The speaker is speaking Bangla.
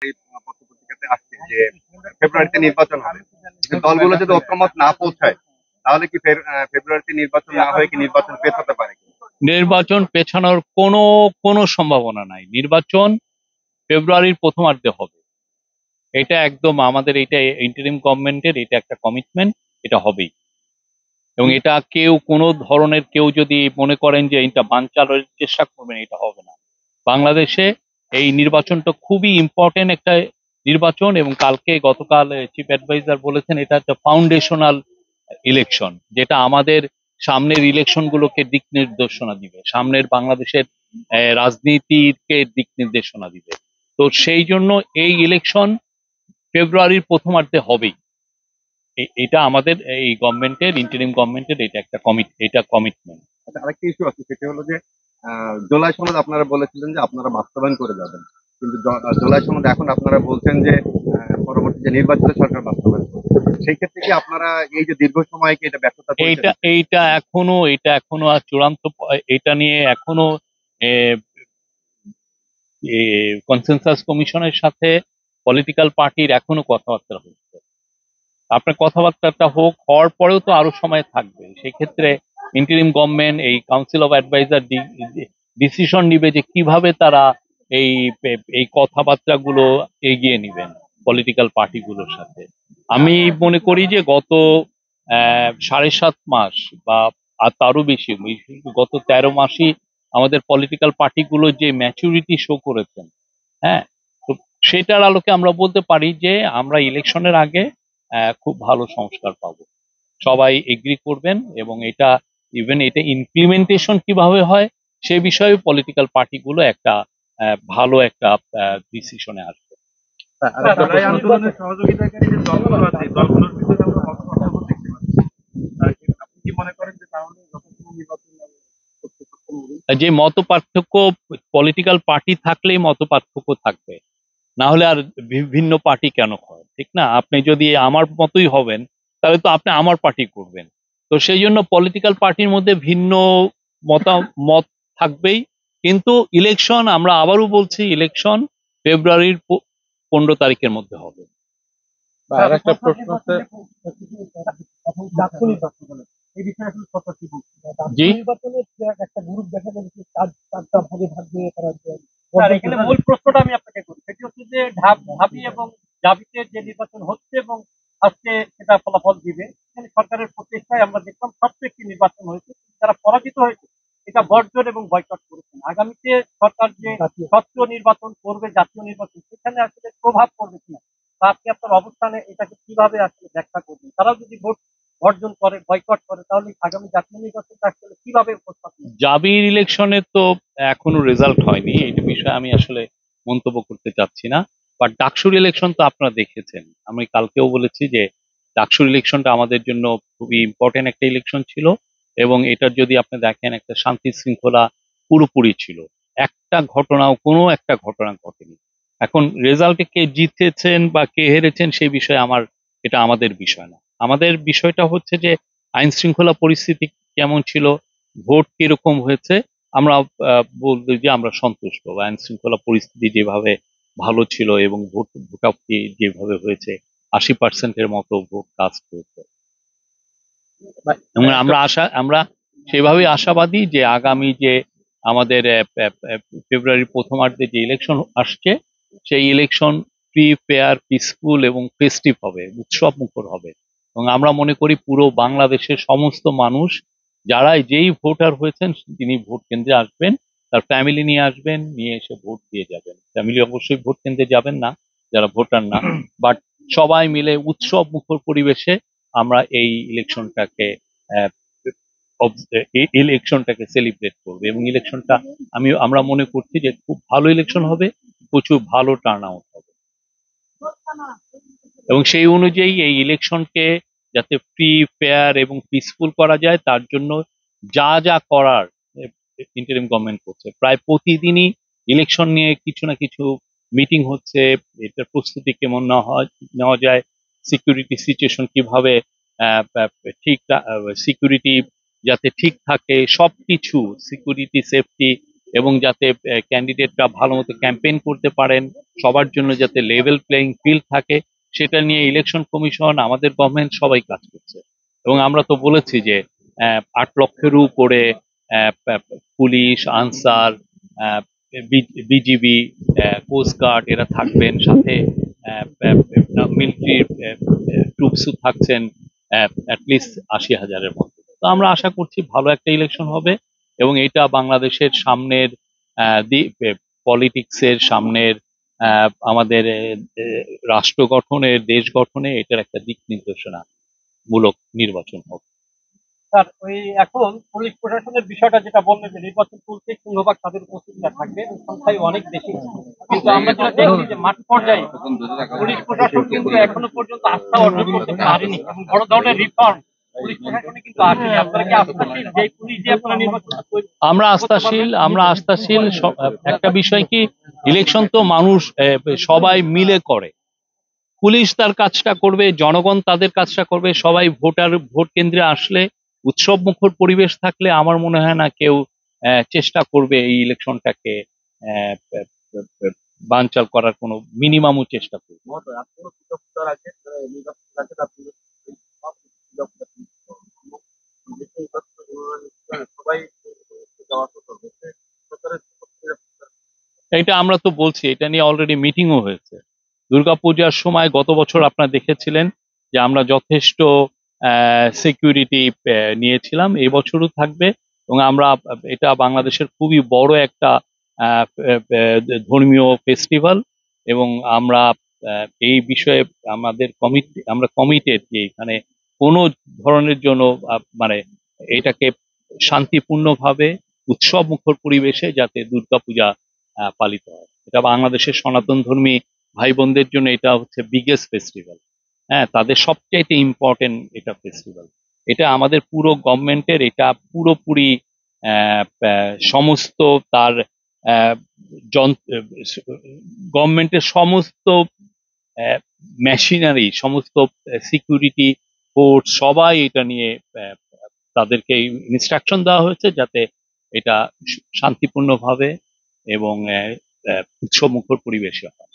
এই পত্রপত্রিকাতে আসছে যে ফেব্রুয়ারিতে নির্বাচন হবে। কিন্তু দলগুলো যদি ঐক্যমত না পৌঁছায় তাহলে কি ফেব্রুয়ারিতে নির্বাচন না হয়ে কি নির্বাচন পেছাতে পারে? নির্বাচন পেছানোর কোনো কোনো সম্ভাবনা নাই। নির্বাচন ফেব্রুয়ারির প্রথমার্ধে হবে। এটা একদম আমাদের, এটা ইন্টারিম গভর্নমেন্টের এটা একটা কমিটমেন্ট, এটা হবেই। এবং এটা কেউ কোনো ধরনের কেউ যদি মনে করেন যে এটা বানচালের চেষ্টা করবেন, এটা হবে না। বাংলাদেশে এই নির্বাচনটা খুবই ইম্পর্টেন্ট একটা নির্বাচন, এবং গতকাল চিফ অ্যাডভাইজার বলেছেন এটা একটা ফাউন্ডেশনাল ইলেকশন, যেটা আমাদের সামনের ইলেকশন গুলোকে দিক নির্দেশনা দিবে, সামনের বাংলাদেশের রাজনীতিকে দিক নির্দেশনা দিবে। তো সেই জন্য এই ইলেকশন ফেব্রুয়ারির প্রথমার্ধে হবেই। এটা আমাদের এই গভর্নমেন্টের, ইন্টারিম গভর্নমেন্টের এটা কমিটমেন্ট। আচ্ছা, আরেকটা ইস্যু আছে, সেটা হলো যে জুলাই সনদ আপনারা বলেছিলেন যে আপনারা বাস্তবায়ন করে যাবেন, কিন্তু জুলাই সনদ এখন আপনারা বলছেন যে পরবর্তী যে নির্বাচিত সরকার বাস্তবায়ন করবে। সেই ক্ষেত্রে কি আপনারা এই যে দীর্ঘ সময় কি এটা ব্যর্থতা এইটা করেছেন? এইটা এখনো আর চূড়ান্ত এটা নিয়ে এখনো কনসেনসাস কমিশনের সাথে পলিটিক্যাল পার্টির এখনো কথাবার্তা হচ্ছে। আপনার কথাবার্তাটা হওয়ার পরেও তো আরো সময় থাকবে। সেই ক্ষেত্রে ইন্টারিম গভর্নমেন্ট, এই কাউন্সিল অফ অ্যাডভাইজার ডিসিশন নিবে যে কিভাবে তারা এই এই কথাবার্তাগুলো এগিয়ে নেবেন পলিটিক্যাল পার্টিগুলোর সাথে। আমি মনে করি যে গত 7.5 মাস বা আর তারও বেশি, গত 13 মাসই আমাদের পলিটিক্যাল পার্টিগুলো যে ম্যাচুরিটি শো করেছেন, হ্যাঁ, তো সেটার আলোকে আমরা বলতে পারি যে আমরা ইলেকশনের আগে খুব ভালো সংস্কার পাবো। সবাই এগ্রি করবেন, এবং এটা এটা ইমপ্লিমেন্টেশন কিভাবে হয় সে বিষয়ে পলিটিক্যাল পার্টিগুলো একটা ভালো একটা ডিসিশনে আসবে। জুলাই আন্দোলনের সহযোগিতাকারী যে দলগুলো আছে, এই দলগুলোর ভিতরে আমরা মত পার্থক্য দেখতে পাচ্ছি। আপনি কি মনে করেন যে তাহলে যথাযথ নির্বাচন করতে সক্ষম হবে? যে মত পার্থক্য, পলিটিক্যাল পার্টি থাকলেই মত পার্থক্য থাকবে, না হলে আর বিভিন্ন পার্টি কেন হয়, ঠিক না? আপনি যদি আমার মতোই হবেন তাহলে তো আপনি আমার পার্টি করবেন। তো সেই জন্য পলিটিক্যাল পার্টির মধ্যে ভিন্ন মতামত থাকবেই। কিন্তু ইলেকশন, আমরা আবারও বলছি, ইলেকশন ফেব্রুয়ারির 15 তারিখের মধ্যে হবে। আর একটা প্রশ্ন আছে, জাতীয় নির্বাচন বলে এই বিষয়ে আসলে সরকার কি বলছে? জি, নির্বাচনের একটা গ্রুপ দেখা যাবে যে চারটা ভাগে ভাগ হয়ে তারা এখানে মূল প্রশ্নটা আমি আপনাকে করি, সেটি হচ্ছে যে ঢাবি এবং জাবিতে যে নির্বাচন হচ্ছে এবং আজকে সেটা ফলাফল দিবে, এখানে সরকারের প্রচেষ্টায় আমরা দেখলাম ছোট্ট একটি নির্বাচন হয়েছে, যারা পরাজিত হয়েছে এটা বর্জন এবং বয়কট করেছেন। আগামীতে সরকার যে স্বচ্ছ নির্বাচন করবে, জাতীয় নির্বাচন, সেখানে আসলে প্রভাব পড়বে কিনা বা আপনি আপনার অবস্থানে এটাকে কিভাবে আসলে ব্যাখ্যা করবেন? তারাও যদি ভোট বর্জন করে, বয়কট করে, তাহলে আগামী জাতীয় নির্বাচনটা আসলে কিভাবে উপস্থাপন হবে? জাবির ইলেকশনে তো এখনো রেজাল্ট হয়নি, এই বিষয়ে আমি আসলে মন্তব্য করতে চাচ্ছি না। বাট ডাকসুর ইলেকশন তো আপনারা দেখেছেন, আমি কালকেও বলেছি যে ডাকসুর ইলেকশনটা আমাদের জন্য খুবই ইম্পর্টেন্ট একটা ইলেকশন ছিল, এবং এটার যদি আপনি দেখেন একটা শান্তি শৃঙ্খলা পুরোপুরি ছিল। কোনো একটা ঘটনা ঘটেনি। এখন রেজাল্টে কে জিতেছেন বা কে হেরেছেন সেই বিষয়ে এটা আমাদের বিষয় না। আমাদের বিষয়টা হচ্ছে যে আইন শৃঙ্খলা পরিস্থিতি কেমন ছিল, ভোট কিরকম হয়েছে। আমরা বলতে যে আমরা সন্তুষ্ট, বা আইন শৃঙ্খলা পরিস্থিতি যেভাবে ভালো ছিল এবং ভোটাভুটি যেভাবে হয়েছে, 80%-এর মতো ভোট কাস্ট হয়েছে। এবং আমরা সেভাবেই আশাবাদী যে আগামী যে আমাদের ফেব্রুয়ারির প্রথমার্ধে যে ইলেকশন আসছে, সেই ইলেকশন ফ্রি, ফেয়ার, পিসফুল এবং ফেস্টিভ হবে, উৎসব মুখর হবে। এবং আমরা মনে করি পুরো বাংলাদেশের সমস্ত মানুষ, যেই ভোটার হয়েছেন তিনি ভোট কেন্দ্রে আসবেন, তার ফ্যামিলি নিয়ে আসবেন, নিয়ে এসে ভোট দিয়ে যাবেন। ফ্যামিলি অবশ্যই ভোট কেন্দ্রে যাবেন না, যারা ভোটার না, বাট সবাই মিলে উৎসব মুখর পরিবেশে আমরা এই ইলেকশনটাকে সেলিব্রেট করবে। এবং ইলেকশনটা আমরা মনে করছি যে খুব ভালো ইলেকশন হবে, প্রচুর ভালো টার্ন আউট হবে, এবং সেই অনুযায়ী এই ইলেকশনকে যাতে ফ্রি, ফেয়ার এবং পিসফুল করা যায় তার জন্য যা যা করার ইন্টারিম গভর্নমেন্ট করছে। প্রায় প্রতিদিনই ইলেকশন নিয়ে কিছু না কিছু মিটিং হচ্ছে, এটার প্রস্তুতি কেমন নেওয়া যায়, সিকিউরিটি সিচুয়েশন কিভাবে ঠিক, সিকিউরিটি যাতে ঠিক থাকে, সবকিছু সিকিউরিটি, সেফটি এবং যাতে ক্যান্ডিডেটরা ভালো মতো ক্যাম্পেইন করতে পারেন, সবার জন্য যাতে লেভেল প্লেইং ফিল্ড থাকে, সেটা নিয়ে ইলেকশন কমিশন, আমাদের গভর্নমেন্ট সবাই কাজ করছে। এবং আমরা তো বলেছি যে 8 লক্ষেরও উপরে পুলিশ, আনসার, বিজিবি, কোস্টগার্ড এরা থাকবেন, সাথে মিলিটারি ট্রুপসও থাকছেন অ্যাটলিস্ট 80,000-এর মতো। তো আমরা আশা করছি ভালো একটা ইলেকশন হবে এবং এটা বাংলাদেশের সামনের পলিটিক্সের সামনের আমাদের রাষ্ট্র গঠনের, দেশ গঠনে এটার একটা দিক নির্দেশনা মূলক নির্বাচন হবে। স্যার, ওই এখন পুলিশ প্রশাসনের বিষয়টা যেটা বললেন যে নির্বাচন চলছে, সিংহভাগ তাদের উপস্থিতিটা থাকবে, সংখ্যায় অনেক বেশি। কিন্তু আমরা যেটা দেখছি যে মাঠ পর্যায়ে পুলিশ প্রশাসন কিন্তু এখনো পর্যন্ত আস্থা অর্জন করতে পারেনি এবং বড় ধরনের রিফর্ম পুলিশ প্রশাসনে কিন্তু আসেনি। আপনারা কি আস্থাশীল যে পুলিশ দিয়ে আপনারা নির্বাচনটা আমরা আস্থাশীল। একটা বিষয় কি, ইলেকশন তো মানুষ সবাই মিলে করে। পুলিশ তার কাজটা করবে, জনগণ তাদের কাজটা করবে, সবাই ভোট কেন্দ্রে আসলে উৎসব মুখর পরিবেশ থাকলে আমার মনে হয় না কেউ চেষ্টা করবে এই ইলেকশনটাকে বানচাল করার কোনো মিনিমামও চেষ্টা করবে। এটা আমরা তো বলছি, এটা নিয়ে অলরেডি মিটিংও হয়েছে। দুর্গাপূজার সময় গত বছর আপনারা দেখেছিলেন যে আমরা যথেষ্ট সিকিউরিটি নিয়েছিলাম, এই বছরও থাকবে। এবং আমরা এটা বাংলাদেশের খুবই বড় একটা ধর্মীয় ফেস্টিভ্যাল এবং আমরা এই বিষয়ে আমরা কমিটেড যে এখানে কোনো ধরনের জন্য মানে এটাকে শান্তিপূর্ণভাবে উৎসব মুখর পরিবেশে যাতে দুর্গাপূজা পালিত হয়। এটা বাংলাদেশের সনাতন ধর্মী ভাই বোনদের জন্য এটা হচ্ছে বিগেস্ট ফেস্টিভ্যাল। হ্যাঁ, তাদের সবচাইতে ইম্পর্টেন্ট এটা ফেস্টিভ্যাল। এটা আমাদের পুরো গভর্নমেন্টের, এটা পুরোপুরি সমস্ত তার গভর্নমেন্টের সমস্ত মেশিনারি, সমস্ত সিকিউরিটি ফোর্স সবাই এটা নিয়ে তাদেরকে ইনস্ট্রাকশন দেওয়া হয়েছে যাতে এটা শান্তিপূর্ণভাবে এবং উৎসব মুখর পরিবেশে হয়।